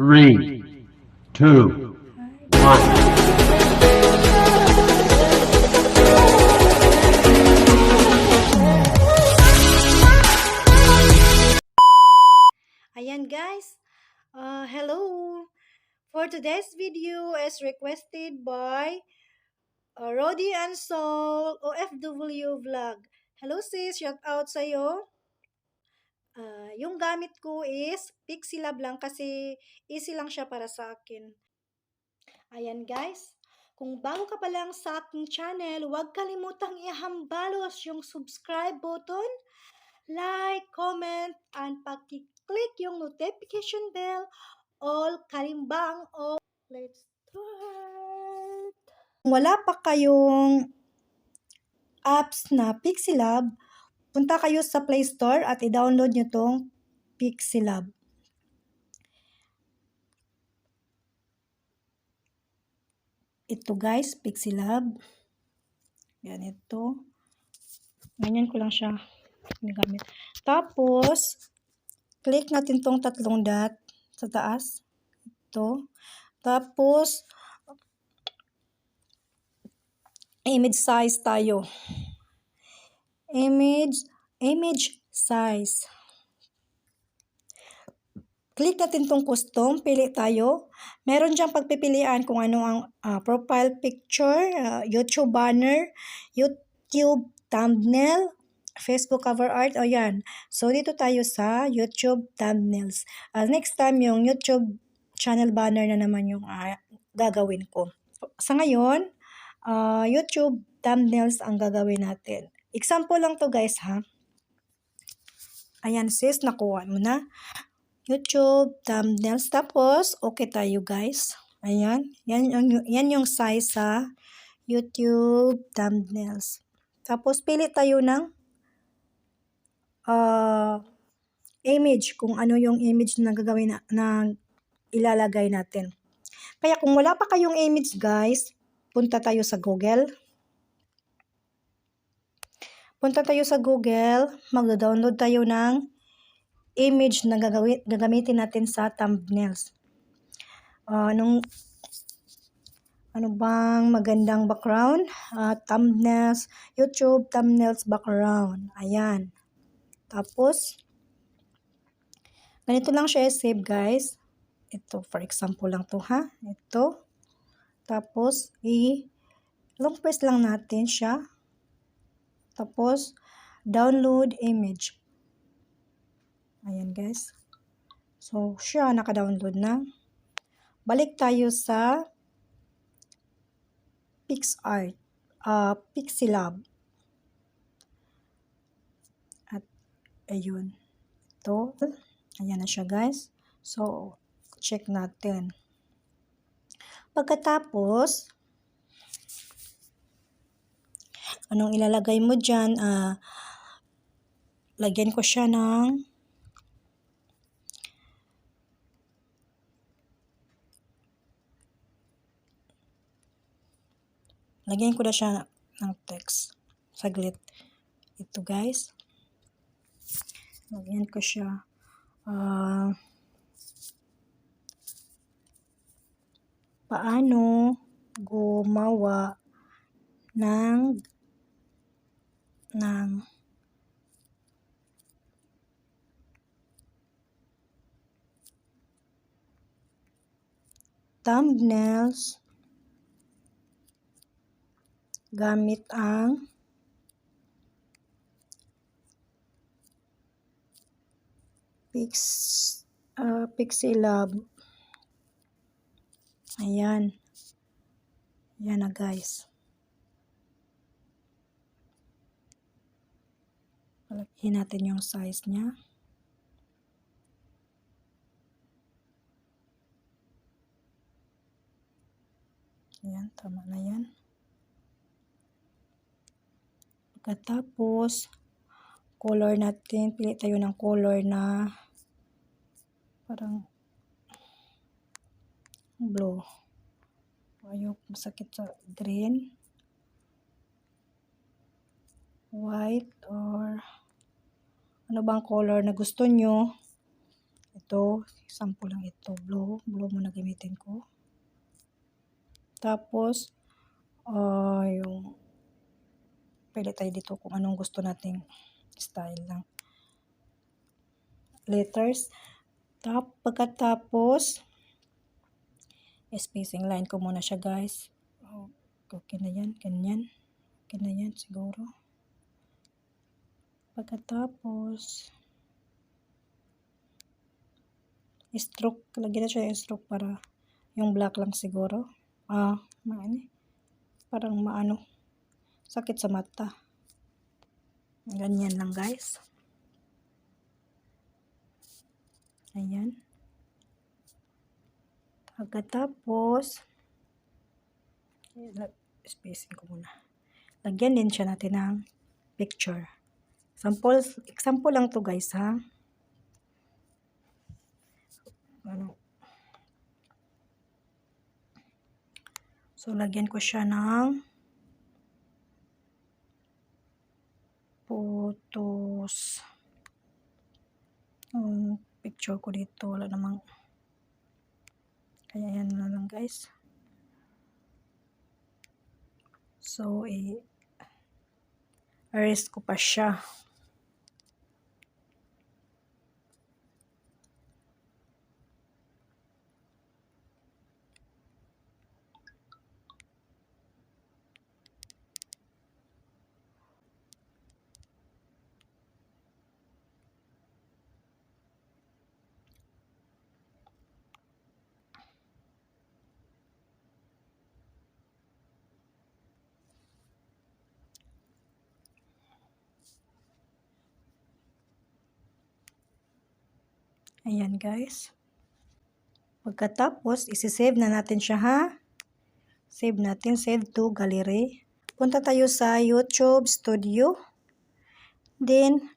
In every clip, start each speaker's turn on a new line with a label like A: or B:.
A: 3, 2, 1.
B: Ayan guys, hello! For today's video is requested by Rodi and Soul OFW Vlog. Hello sis, shout out sa'yo. Yung gamit ko is Pixilab lang kasi easy lang siya para sa akin. Ayan guys, kung bago ka pa lang sa aking channel, huwag kalimutang ihambalos yung subscribe button, like, comment, and pag-click yung notification bell, all kalimbang, all. Let's start! Kung wala pa kayong apps na Pixilab, punta kayo sa Play Store at i-download nyo tong Pixilab. Ito guys, Pixilab. Yan ito. Ganyan ko lang siya ginagamit. Tapos, click natin tong tatlong dot sa taas. Ito. Tapos, image size tayo. Image size. Click natin tong custom, pili tayo. Meron diyang pagpipilian kung ano ang profile picture, YouTube banner, YouTube thumbnail, Facebook cover art, o yan. So, dito tayo sa YouTube thumbnails. Next time, yung YouTube channel banner na naman yung gagawin ko. Sa ngayon, YouTube thumbnails ang gagawin natin. Example lang to guys ha. Ayan sis, nakuha mo na. YouTube thumbnails. Tapos, okay tayo guys. Ayan. Yan yung size sa YouTube thumbnails. Tapos, pili tayo ng image. Kung ano yung image na gagawin na ilalagay natin. Kaya kung wala pa kayong image guys, punta tayo sa Google. Punta tayo sa Google. Mag-download tayo ng image na gagamitin natin sa thumbnails. Ano bang magandang background? Thumbnails, YouTube thumbnails background. Ayan. Tapos, ganito lang siya save guys. Ito, for example lang to ha. Ito. Tapos, long press lang natin siya. Tapos, download image. Ayan guys. So, siya naka-download na. Balik tayo sa PixArt. Pixilab. At, ayun. Ito. Ayan na siya guys. So, check natin. Pagkatapos, anong ilalagay mo dyan? Lagyan ko siya ng ng text. Saglit. Ito guys. Lagyan ko siya. Paano gumawa ng thumbnails gamit ang Pixilab. Ayan. Yan na guys. Palakihin natin yung size niya. Ayan, tama na yan. Pagkatapos, color natin. Pili tayo ng color na parang blue. Ayaw masakit sa green, white, or ano bang color na gusto nyo. ito. Sample lang ito. Blue muna gamitin ko. Tapos, yung pili tayo dito kung anong gusto nating style lang. Letters. Pagkatapos, spacing line ko muna siya, guys. Okay na yan. Ganyan. Okay na yan siguro. Pagkatapos, stroke. Lagyan na siya yung stroke para yung black lang siguro. Parang maano. Sakit sa mata. Ganyan lang, guys. Ayan. Pagkatapos, spacing ko muna. Lagyan din siya natin ng picture. Example lang to, guys, ha. So, lagyan ko siya ng photos. Picture ko dito. Wala namang. Kaya yan na lang, guys. So, erase ko pa siya. Ayan, guys. Pagkatapos, isi-save na natin siya, ha. Save natin. Save to gallery. Punta tayo sa YouTube Studio. Then,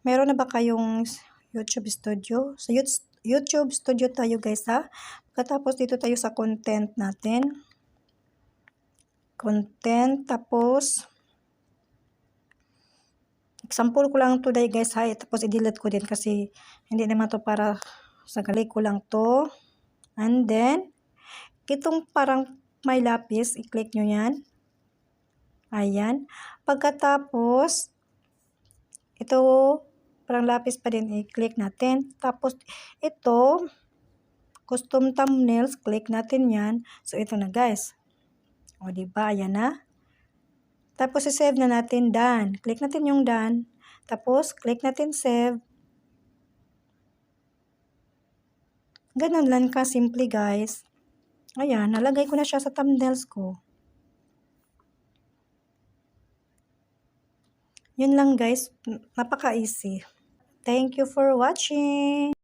B: meron na ba kayong YouTube Studio? Sa YouTube Studio tayo, guys, ha. Pagkatapos, dito tayo sa content natin. Content. Tapos, example ko lang today, guys, ha. Tapos, i-delete ko din kasi hindi naman to para sa gali ko lang to. And then, itong parang may lapis, i-click nyo yan. Ayan. Pagkatapos, ito, parang lapis pa din, i-click natin. Tapos, ito, custom thumbnails, click natin yan. So, ito na, guys. O, diba? Ayan na. Tapos, i-save na natin done. Click natin yung done. Tapos, click natin save. Ganun lang ka, simple, guys. Ayan, nalagay ko na siya sa thumbnails ko. Yun lang, guys. Napaka-easy. Thank you for watching.